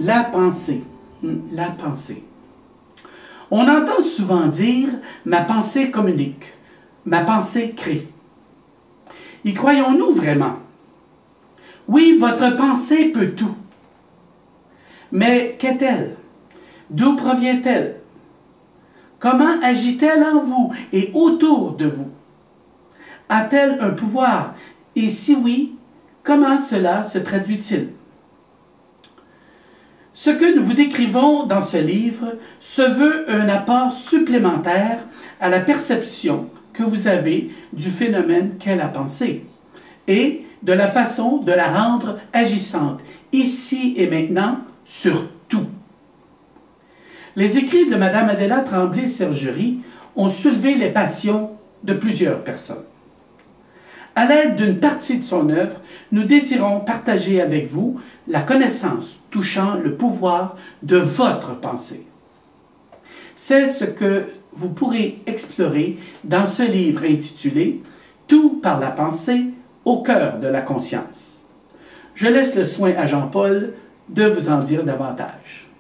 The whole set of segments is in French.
La pensée. La pensée. On entend souvent dire « ma pensée communique »,« ma pensée crée ». Y croyons-nous vraiment? Oui, votre pensée peut tout. Mais qu'est-elle? D'où provient-elle? Comment agit-elle en vous et autour de vous? A-t-elle un pouvoir? Et si oui, comment cela se traduit-il? Ce que nous vous décrivons dans ce livre se veut un apport supplémentaire à la perception que vous avez du phénomène qu'est la pensée et de la façon de la rendre agissante, ici et maintenant, sur tout. Les écrits de Mme Adéla Tremblay-Sergerie ont soulevé les passions de plusieurs personnes. À l'aide d'une partie de son œuvre, nous désirons partager avec vous la connaissance touchant le pouvoir de votre pensée. C'est ce que vous pourrez explorer dans ce livre intitulé « Tout par la pensée au cœur de la conscience ». Je laisse le soin à Jean-Paul de vous en dire davantage.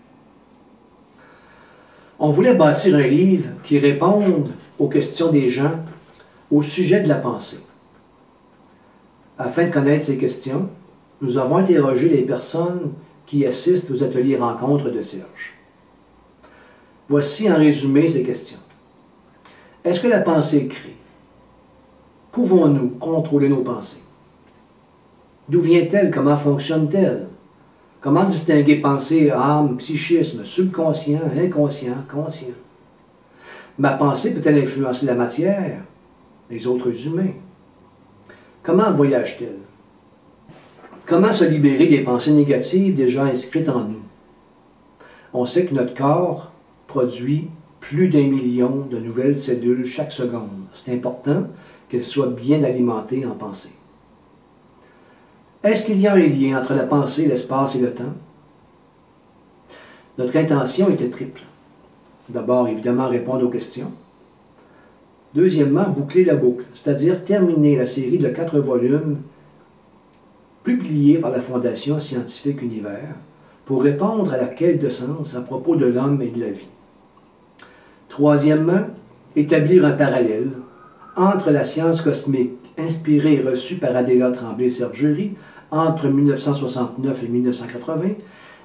On voulait bâtir un livre qui réponde aux questions des gens au sujet de la pensée. Afin de connaître ces questions, nous avons interrogé les personnes qui assistent aux ateliers rencontres de Serge. Voici en résumé ces questions. Est-ce que la pensée crée? Pouvons-nous contrôler nos pensées? D'où vient-elle? Comment fonctionne-t-elle? Comment distinguer pensée, âme, psychisme, subconscient, inconscient, conscient? Ma pensée peut-elle influencer la matière, les autres humains? Comment voyage-t-elle? Comment se libérer des pensées négatives déjà inscrites en nous? On sait que notre corps produit plus d'1 million de nouvelles cellules chaque seconde. C'est important qu'elles soient bien alimentées en pensée. Est-ce qu'il y a un lien entre la pensée, l'espace et le temps? Notre intention était triple. D'abord, évidemment, répondre aux questions. Deuxièmement, boucler la boucle, c'est-à-dire terminer la série de 4 volumes publiés par la Fondation Scientifique Univers pour répondre à la quête de sens à propos de l'homme et de la vie. Troisièmement, établir un parallèle entre la science cosmique inspirée et reçue par Adéla Tremblay-Sergerie entre 1969 et 1980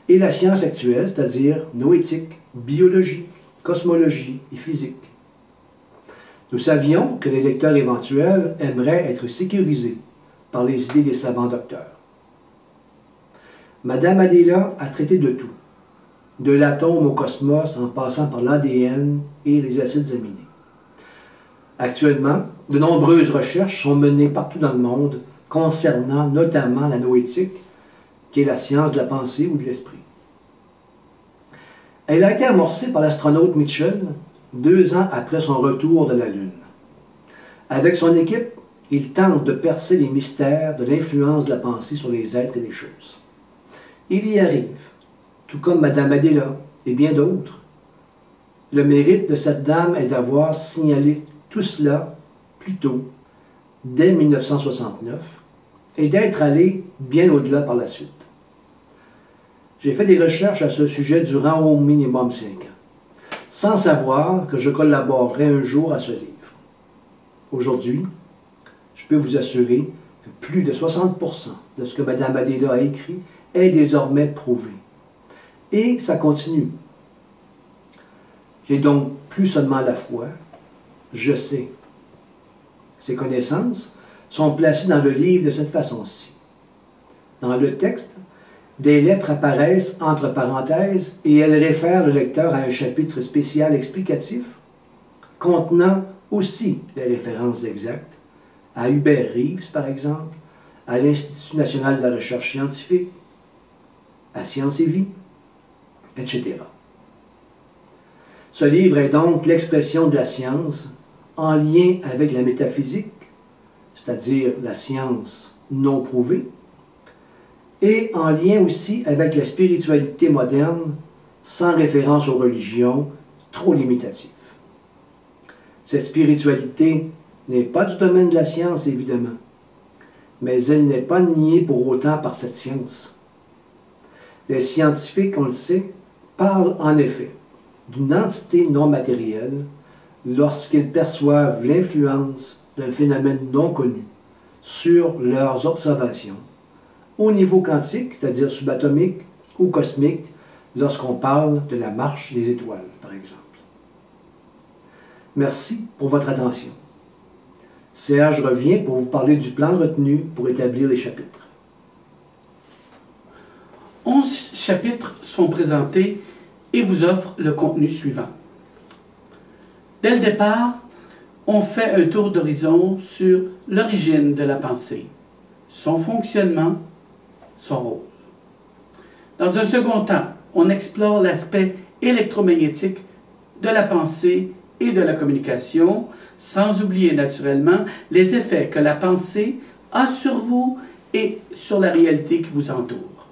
et la science actuelle, c'est-à-dire noétique, biologie, cosmologie et physique. Nous savions que les lecteurs éventuels aimeraient être sécurisés par les idées des savants docteurs. Madame Adéla a traité de tout, de l'atome au cosmos en passant par l'ADN et les acides aminés. Actuellement, de nombreuses recherches sont menées partout dans le monde concernant notamment la noétique, qui est la science de la pensée ou de l'esprit. Elle a été amorcée par l'astronaute Mitchell 2 ans après son retour de la Lune. Avec son équipe, il tente de percer les mystères de l'influence de la pensée sur les êtres et les choses. Il y arrive, tout comme Madame Adéla et bien d'autres. Le mérite de cette dame est d'avoir signalé tout cela plus tôt, dès 1969, et d'être allé bien au-delà par la suite. J'ai fait des recherches à ce sujet durant au minimum 5 ans, sans savoir que je collaborerais un jour à ce livre. Aujourd'hui, je peux vous assurer que plus de 60% de ce que Mme Adéla a écrit est désormais prouvé. Et ça continue. J'ai donc plus seulement la foi, je sais. Ces connaissances sont placées dans le livre de cette façon-ci. Dans le texte, des lettres apparaissent entre parenthèses et elles réfèrent le lecteur à un chapitre spécial explicatif contenant aussi les références exactes à Hubert Reeves, par exemple, à l'Institut national de la recherche scientifique, à Science et Vie, etc. Ce livre est donc l'expression de la science en lien avec la métaphysique, c'est-à-dire la science non prouvée, et en lien aussi avec la spiritualité moderne, sans référence aux religions trop limitatives. Cette spiritualité n'est pas du domaine de la science, évidemment, mais elle n'est pas niée pour autant par cette science. Les scientifiques, on le sait, parlent en effet d'une entité non matérielle lorsqu'ils perçoivent l'influence d'un phénomène non connu sur leurs observations, au niveau quantique, c'est-à-dire subatomique ou cosmique, lorsqu'on parle de la marche des étoiles, par exemple. Merci pour votre attention. Serge revient pour vous parler du plan retenu pour établir les chapitres. 11 chapitres sont présentés et vous offrent le contenu suivant. Dès le départ, on fait un tour d'horizon sur l'origine de la pensée, son fonctionnement, son rôle. Dans un second temps, on explore l'aspect électromagnétique de la pensée et de la communication, sans oublier naturellement les effets que la pensée a sur vous et sur la réalité qui vous entoure.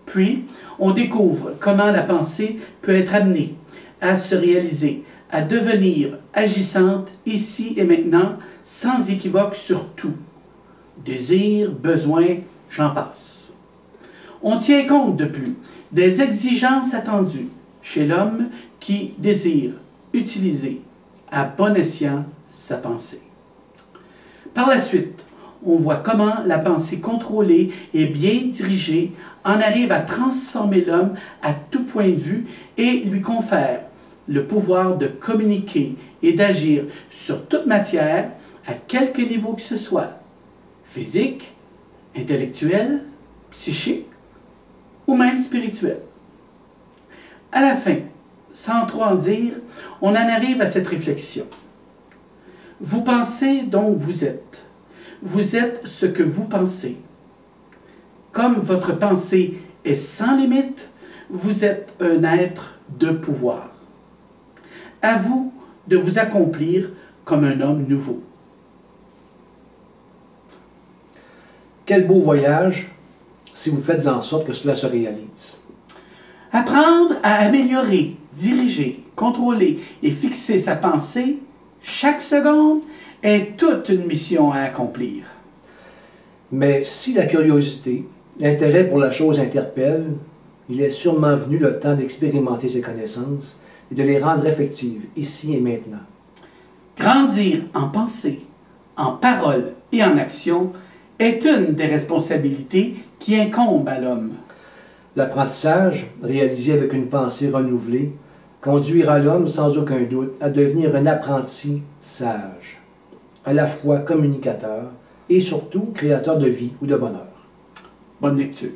Puis, on découvre comment la pensée peut être amenée à se réaliser, à devenir agissante ici et maintenant, sans équivoque sur tout. Désir, besoin, j'en passe. On tient compte de plus des exigences attendues chez l'homme qui désire utiliser à bon escient sa pensée. Par la suite, on voit comment la pensée contrôlée et bien dirigée en arrive à transformer l'homme à tout point de vue et lui confère le pouvoir de communiquer et d'agir sur toute matière à quelque niveau que ce soit, physique, intellectuel, psychique ou même spirituel. À la fin, sans trop en dire, on en arrive à cette réflexion. Vous pensez donc vous êtes. Vous êtes ce que vous pensez. Comme votre pensée est sans limite, vous êtes un être de pouvoir. À vous de vous accomplir comme un homme nouveau. Quel beau voyage si vous faites en sorte que cela se réalise. Apprendre à améliorer, diriger, contrôler et fixer sa pensée chaque seconde est toute une mission à accomplir. Mais si la curiosité, l'intérêt pour la chose interpelle, il est sûrement venu le temps d'expérimenter ces connaissances et de les rendre effectives, ici et maintenant. Grandir en pensée, en parole et en action est une des responsabilités qui incombe à l'homme. L'apprentissage, réalisé avec une pensée renouvelée, conduira l'homme sans aucun doute à devenir un apprenti sage, à la fois communicateur et surtout créateur de vie ou de bonheur. Bonne lecture.